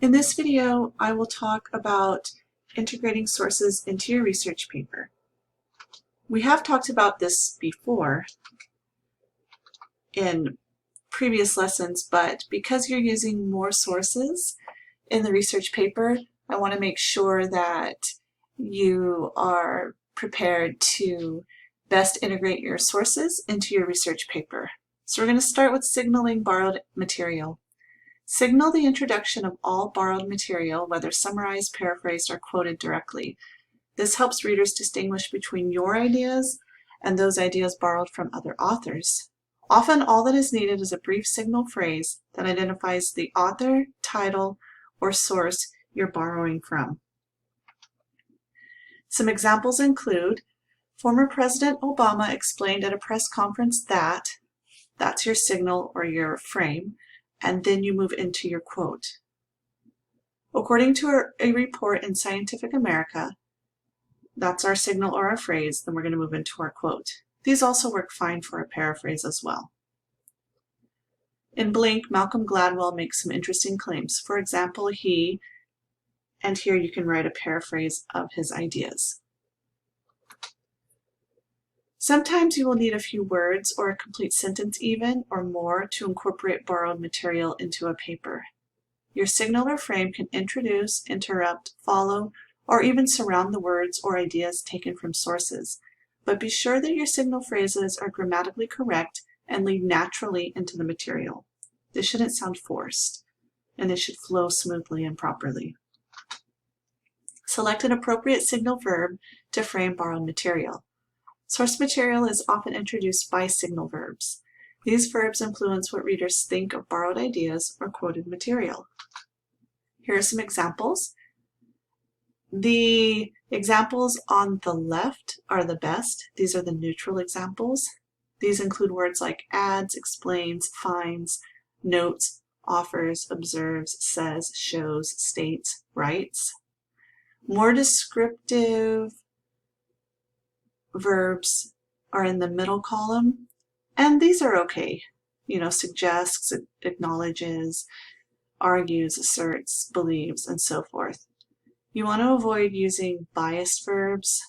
In this video, I will talk about integrating sources into your research paper. We have talked about this before in previous lessons, but because you're using more sources in the research paper, I want to make sure that you are prepared to best integrate your sources into your research paper. So we're going to start with signaling borrowed material. Signal the introduction of all borrowed material, whether summarized, paraphrased, or quoted directly. This helps readers distinguish between your ideas and those ideas borrowed from other authors. Often all that is needed is a brief signal phrase that identifies the author, title, or source you're borrowing from. Some examples include, former President Obama explained at a press conference that, that's your signal or your frame, and then you move into your quote. According to a report in Scientific America, that's our signal or our phrase, then we're going to move into our quote. These also work fine for a paraphrase as well. In Blink, Malcolm Gladwell makes some interesting claims. For example, and here you can write a paraphrase of his ideas. Sometimes you will need a few words or a complete sentence even, or more, to incorporate borrowed material into a paper. Your signal or frame can introduce, interrupt, follow, or even surround the words or ideas taken from sources. But be sure that your signal phrases are grammatically correct and lead naturally into the material. This shouldn't sound forced, and it should flow smoothly and properly. Select an appropriate signal verb to frame borrowed material. Source material is often introduced by signal verbs. These verbs influence what readers think of borrowed ideas or quoted material. Here are some examples. The examples on the left are the best. These are the neutral examples. These include words like adds, explains, finds, notes, offers, observes, says, shows, states, writes. More descriptive verbs are in the middle column, and these are okay. Suggests, acknowledges, argues, asserts, believes, and so forth. You want to avoid using biased verbs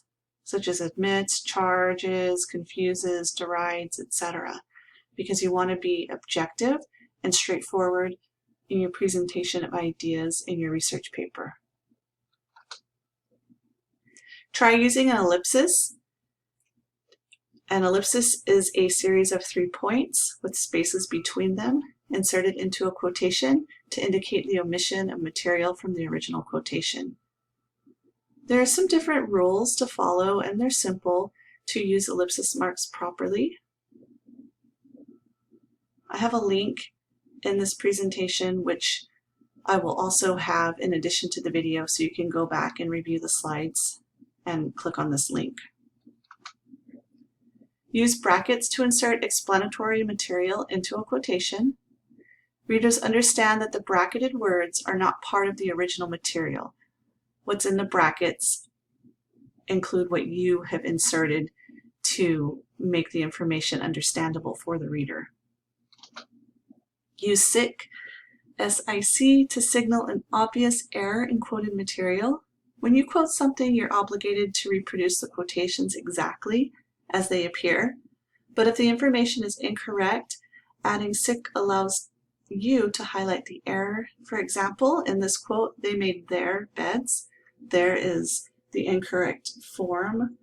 such as admits, charges, confuses, derides, etc., because you want to be objective and straightforward in your presentation of ideas in your research paper. Try using an ellipsis. An ellipsis is a series of 3 points with spaces between them inserted into a quotation to indicate the omission of material from the original quotation. There are some different rules to follow, and they're simple to use ellipsis marks properly. I have a link in this presentation which I will also have in addition to the video, so you can go back and review the slides and click on this link. Use brackets to insert explanatory material into a quotation. Readers understand that the bracketed words are not part of the original material. What's in the brackets include what you have inserted to make the information understandable for the reader. Use SIC, S-I-C, to signal an obvious error in quoted material. When you quote something, you're obligated to reproduce the quotations exactly as they appear, but if the information is incorrect, adding SIC allows you to highlight the error. For example, in this quote, they made their beds. There is the incorrect form.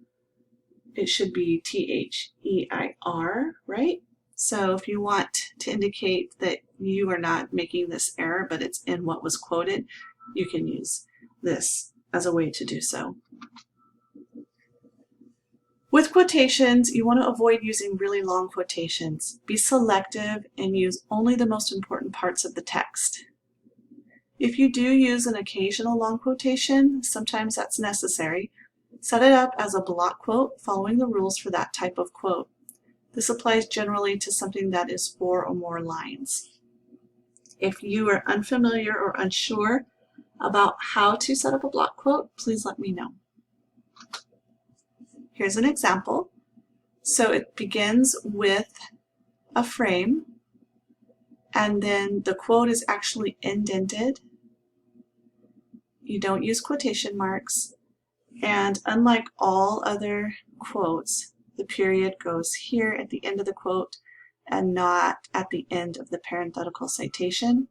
It should be T-H-E-I-R, right? So if you want to indicate that you are not making this error, but it's in what was quoted, you can use this as a way to do so. With quotations, you want to avoid using really long quotations. Be selective and use only the most important parts of the text. If you do use an occasional long quotation, sometimes that's necessary, set it up as a block quote following the rules for that type of quote. This applies generally to something that is 4 or more lines. If you are unfamiliar or unsure about how to set up a block quote, please let me know. Here's an example. So it begins with a frame, and then the quote is actually indented you don't use quotation marks, and unlike all other quotes, the period goes here at the end of the quote and not at the end of the parenthetical citation.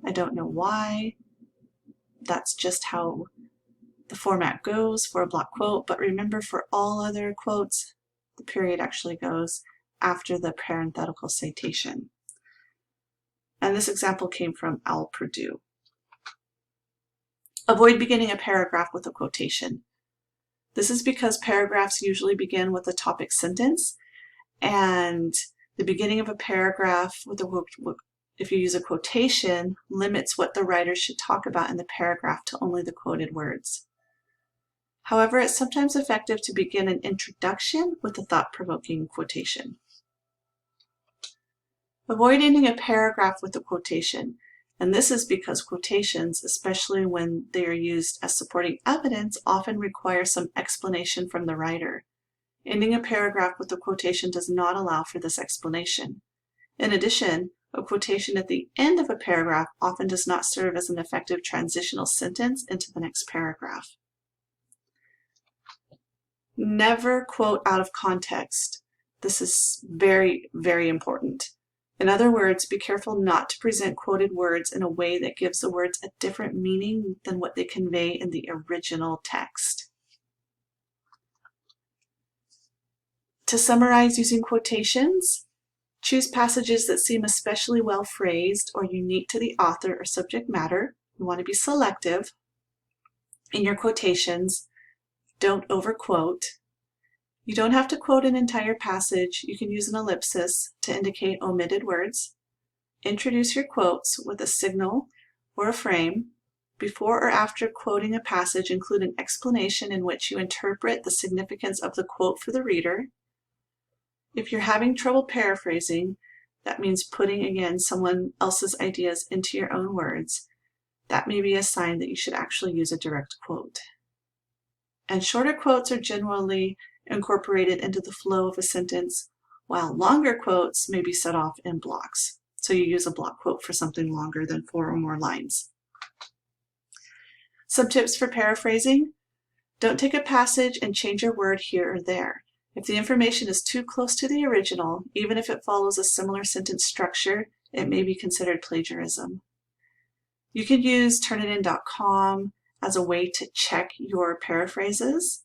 I don't know why. That's just how the format goes for a block quote, but remember, for all other quotes, the period actually goes after the parenthetical citation. And this example came from Al Purdue. Avoid beginning a paragraph with a quotation. This is because paragraphs usually begin with a topic sentence, and the beginning of a paragraph with if you use a quotation, limits what the writer should talk about in the paragraph to only the quoted words. However, it's sometimes effective to begin an introduction with a thought-provoking quotation. Avoid ending a paragraph with a quotation, and this is because quotations, especially when they are used as supporting evidence, often require some explanation from the writer. Ending a paragraph with a quotation does not allow for this explanation. In addition, a quotation at the end of a paragraph often does not serve as an effective transitional sentence into the next paragraph. Never quote out of context. This is very, very important. In other words, be careful not to present quoted words in a way that gives the words a different meaning than what they convey in the original text. To summarize using quotations, choose passages that seem especially well phrased or unique to the author or subject matter. You want to be selective in your quotations. Don't overquote. You don't have to quote an entire passage. You can use an ellipsis to indicate omitted words. Introduce your quotes with a signal or a frame. Before or after quoting a passage, include an explanation in which you interpret the significance of the quote for the reader. If you're having trouble paraphrasing, that means putting again someone else's ideas into your own words. That may be a sign that you should actually use a direct quote. And shorter quotes are generally incorporated into the flow of a sentence, while longer quotes may be set off in blocks. So you use a block quote for something longer than 4 or more lines. Some tips for paraphrasing. Don't take a passage and change a word here or there. If the information is too close to the original, even if it follows a similar sentence structure, it may be considered plagiarism. You can use Turnitin.com as a way to check your paraphrases.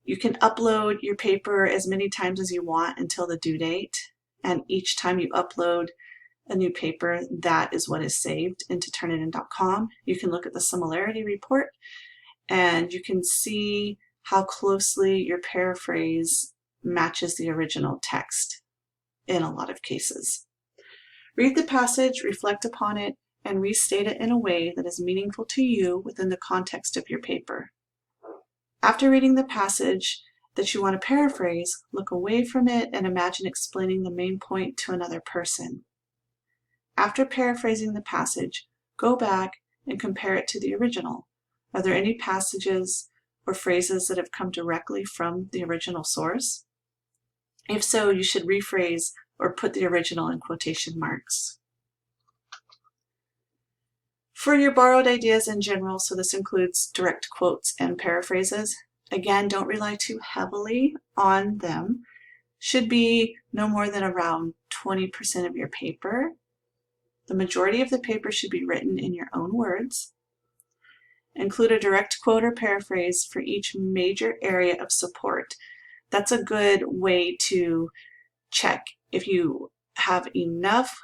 You can upload your paper as many times as you want until the due date, and each time you upload a new paper, that is what is saved into Turnitin.com. You can look at the similarity report, and you can see how closely your paraphrase matches the original text in a lot of cases. Read the passage, reflect upon it, and restate it in a way that is meaningful to you within the context of your paper. After reading the passage that you want to paraphrase, look away from it and imagine explaining the main point to another person. After paraphrasing the passage, go back and compare it to the original. Are there any passages or phrases that have come directly from the original source? If so, you should rephrase or put the original in quotation marks. For your borrowed ideas in general, so this includes direct quotes and paraphrases, again, don't rely too heavily on them. Should be no more than around 20% of your paper. The majority of the paper should be written in your own words. Include a direct quote or paraphrase for each major area of support. That's a good way to check if you have enough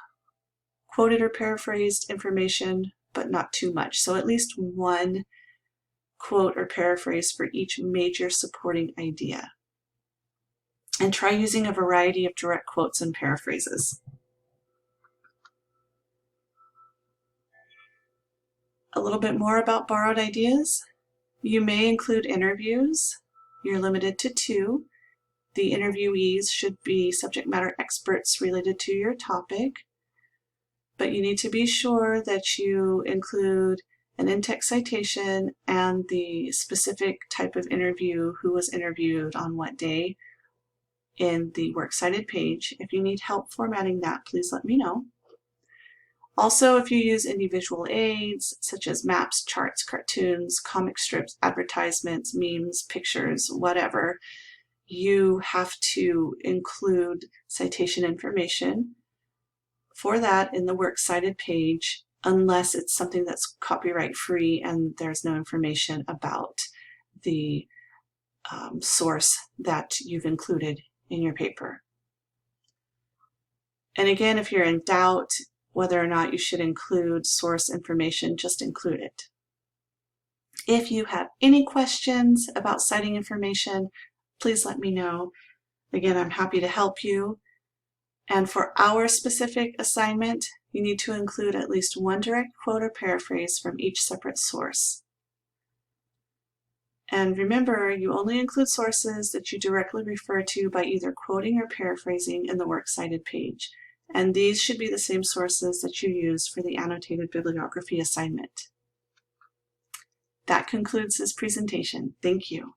quoted or paraphrased information, but not too much. So at least one quote or paraphrase for each major supporting idea. And try using a variety of direct quotes and paraphrases. A little bit more about borrowed ideas. You may include interviews. You're limited to 2. The interviewees should be subject matter experts related to your topic, but you need to be sure that you include an in-text citation and the specific type of interview, who was interviewed on what day, in the Works Cited page. If you need help formatting that, please let me know. Also, if you use any visual aids, such as maps, charts, cartoons, comic strips, advertisements, memes, pictures, whatever, you have to include citation information for that in the Works Cited page, unless it's something that's copyright free and there's no information about the source that you've included in your paper. And again, if you're in doubt whether or not you should include source information, just include it. If you have any questions about citing information, please let me know. Again, I'm happy to help you. And for our specific assignment, you need to include at least one direct quote or paraphrase from each separate source. And remember, you only include sources that you directly refer to by either quoting or paraphrasing in the Works Cited page. And these should be the same sources that you used for the annotated bibliography assignment. That concludes this presentation. Thank you.